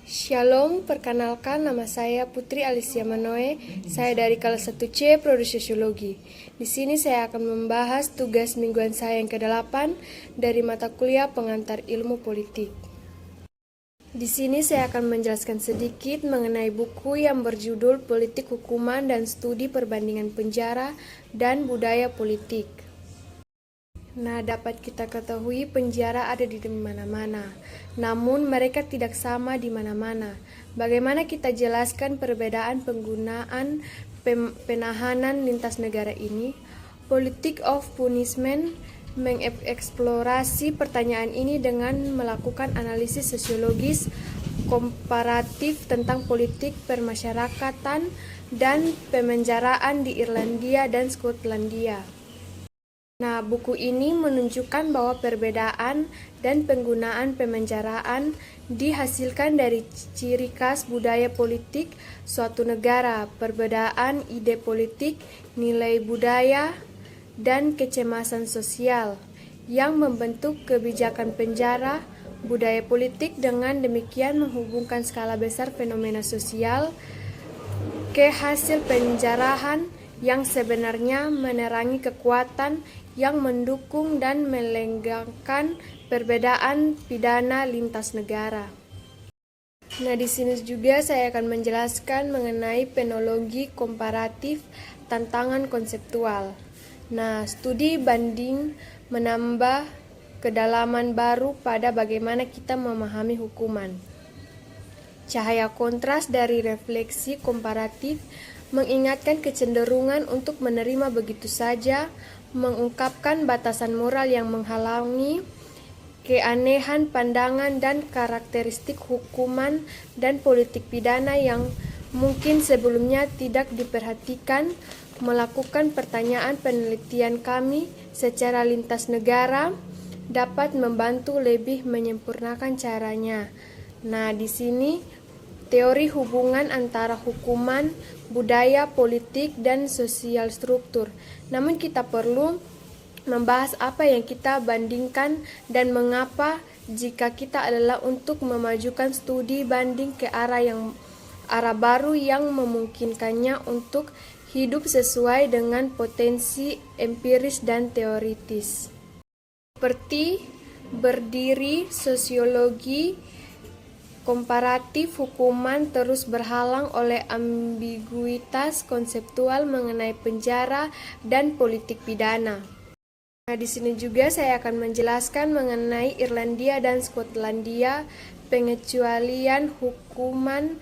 Shalom, perkenalkan nama saya Putri Alicia Manoe. Saya dari kelas 1C Prodi Sosiologi. Di sini saya akan membahas tugas mingguan saya yang ke-8 dari mata kuliah Pengantar Ilmu Politik. Di sini saya akan menjelaskan sedikit mengenai buku yang berjudul Politik Hukuman dan Studi Perbandingan Penjara dan Budaya Politik. Nah, dapat kita ketahui penjara ada di mana-mana, namun mereka tidak sama di mana-mana. Bagaimana kita jelaskan perbedaan penggunaan penahanan lintas negara ini? Politik of Punishment mengeksplorasi pertanyaan ini dengan melakukan analisis sosiologis komparatif tentang politik permasyarakatan dan pemenjaraan di Irlandia dan Skotlandia. Nah, buku ini menunjukkan bahwa perbedaan dan penggunaan pemenjaraan dihasilkan dari ciri khas budaya politik suatu negara, perbedaan ide politik, nilai budaya, dan kecemasan sosial yang membentuk kebijakan penjara. Budaya politik dengan demikian menghubungkan skala besar fenomena sosial ke hasil penjarahan yang sebenarnya menerangi kekuatan yang mendukung dan melenggangkan perbedaan pidana lintas negara. Nah, di sini juga saya akan menjelaskan mengenai penologi komparatif tantangan konseptual. Nah, studi banding menambah kedalaman baru pada bagaimana kita memahami hukuman. Cahaya kontras dari refleksi komparatif mengingatkan kecenderungan untuk menerima begitu saja, mengungkapkan batasan moral yang menghalangi, keanehan pandangan dan karakteristik hukuman dan politik pidana yang mungkin sebelumnya tidak diperhatikan, melakukan pertanyaan penelitian kami secara lintas negara dapat membantu lebih menyempurnakan caranya. Nah, di sini teori hubungan antara hukuman, budaya, politik, dan sosial struktur. Namun kita perlu membahas apa yang kita bandingkan dan mengapa jika kita adalah untuk memajukan studi banding ke arah baru yang memungkinkannya untuk hidup sesuai dengan potensi empiris dan teoritis. Seperti berdiri sosiologi komparatif hukuman terus berhalang oleh ambiguitas konseptual mengenai penjara dan politik pidana. Nah, di sini juga saya akan menjelaskan mengenai Irlandia dan Skotlandia, pengecualian hukuman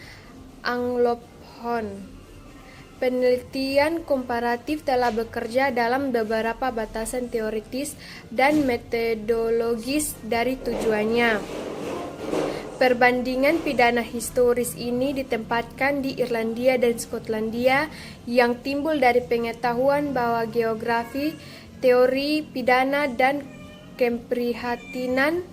Anglophone. Penelitian komparatif telah bekerja dalam beberapa batasan teoritis dan metodologis dari tujuannya. Perbandingan pidana historis ini ditempatkan di Irlandia dan Skotlandia yang timbul dari pengetahuan bahwa geografi, teori pidana, dan keprihatinan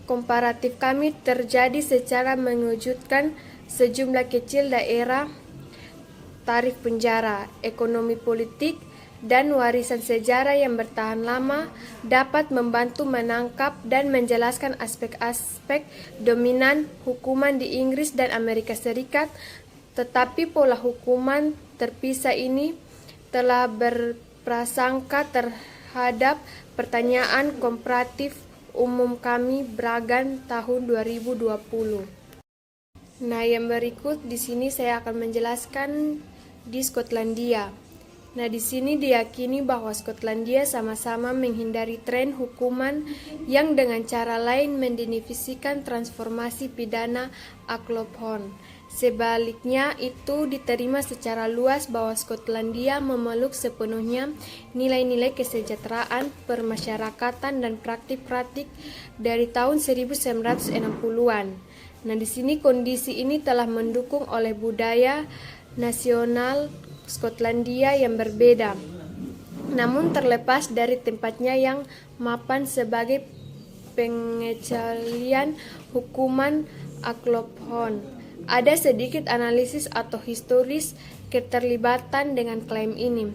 komparatif kami terjadi secara mengejutkan sejumlah kecil daerah, tarif penjara, ekonomi politik, dan warisan sejarah yang bertahan lama dapat membantu menangkap dan menjelaskan aspek-aspek dominan hukuman di Inggris dan Amerika Serikat, tetapi pola hukuman terpisah ini telah berprasangka terhadap pertanyaan komparatif umum kami Bragan tahun 2020. Nah, yang berikut di sini saya akan menjelaskan di Skotlandia. Nah, di sini diyakini bahwa Skotlandia sama-sama menghindari tren hukuman yang dengan cara lain mendefinisikan transformasi pidana Anglophone. Sebaliknya, itu diterima secara luas bahwa Skotlandia memeluk sepenuhnya nilai-nilai kesejahteraan, permasyarakatan, dan praktik-praktik dari tahun 1960-an. Nah, di sini kondisi ini telah mendukung oleh budaya nasional Skotlandia yang berbeda, namun terlepas dari tempatnya yang mapan sebagai pengecualian hukuman Anglophone. Ada sedikit analisis atau historis keterlibatan dengan klaim ini.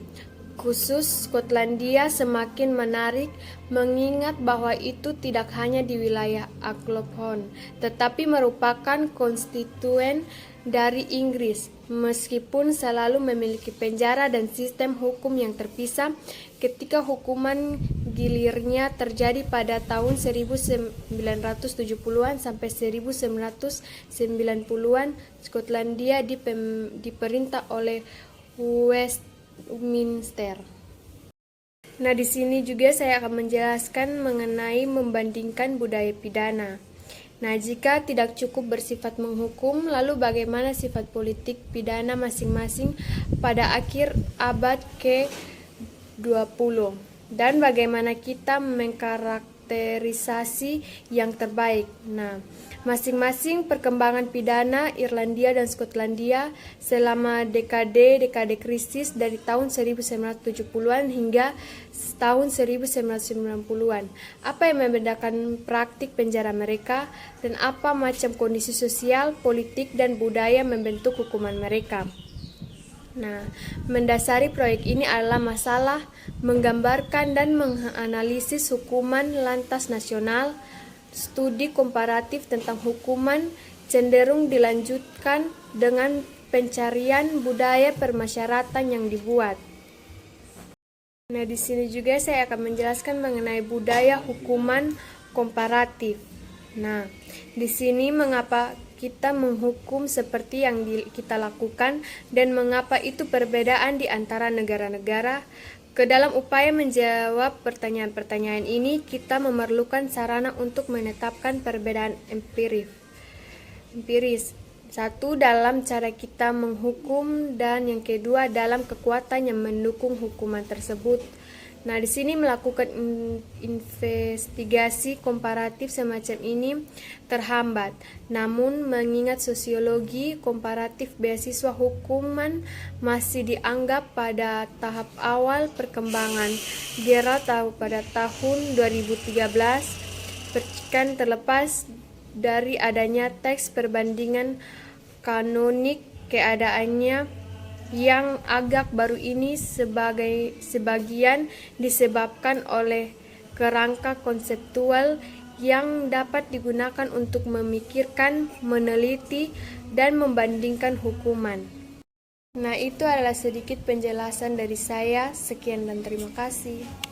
khusus Skotlandia semakin menarik mengingat bahwa itu tidak hanya di wilayah Anglophone, tetapi merupakan konstituen dari Inggris, meskipun selalu memiliki penjara dan sistem hukum yang terpisah. Ketika hukuman gilirnya terjadi pada tahun 1970-an sampai 1990-an, Skotlandia diperintah oleh Westminster. Nah, di sini juga saya akan menjelaskan mengenai membandingkan budaya pidana. Nah, jika tidak cukup bersifat menghukum, lalu bagaimana sifat politik pidana masing-masing pada akhir abad ke-20? Dan bagaimana kita mengkarakterisasi yang terbaik? Nah, masing-masing perkembangan pidana Irlandia dan Skotlandia selama dekade krisis dari tahun 1970-an hingga tahun 1990-an. Apa yang membedakan praktik penjara mereka dan apa macam kondisi sosial, politik, dan budaya membentuk hukuman mereka. Nah, mendasari proyek ini adalah masalah menggambarkan dan menganalisis hukuman lantas nasional. Studi komparatif tentang hukuman cenderung dilanjutkan dengan pencarian budaya permasyarakatan yang dibuat. Nah, di sini juga saya akan menjelaskan mengenai budaya hukuman komparatif. Nah, di sini mengapa kita menghukum seperti yang kita lakukan dan mengapa itu perbedaan di antara negara-negara. Ke dalam upaya menjawab pertanyaan-pertanyaan ini, kita memerlukan sarana untuk menetapkan perbedaan empiris. Satu, dalam cara kita menghukum, dan yang kedua dalam kekuatan yang mendukung hukuman tersebut. Nah, di sini melakukan investigasi komparatif semacam ini terhambat. Namun, mengingat sosiologi komparatif beasiswa hukuman masih dianggap pada tahap awal perkembangan. Gerald tahu pada tahun 2013, percikan terlepas dari adanya teks perbandingan kanonik keadaannya yang agak baru ini sebagian disebabkan oleh kerangka konseptual yang dapat digunakan untuk memikirkan, meneliti, dan membandingkan hukuman. Nah, itu adalah sedikit penjelasan dari saya. Sekian dan terima kasih.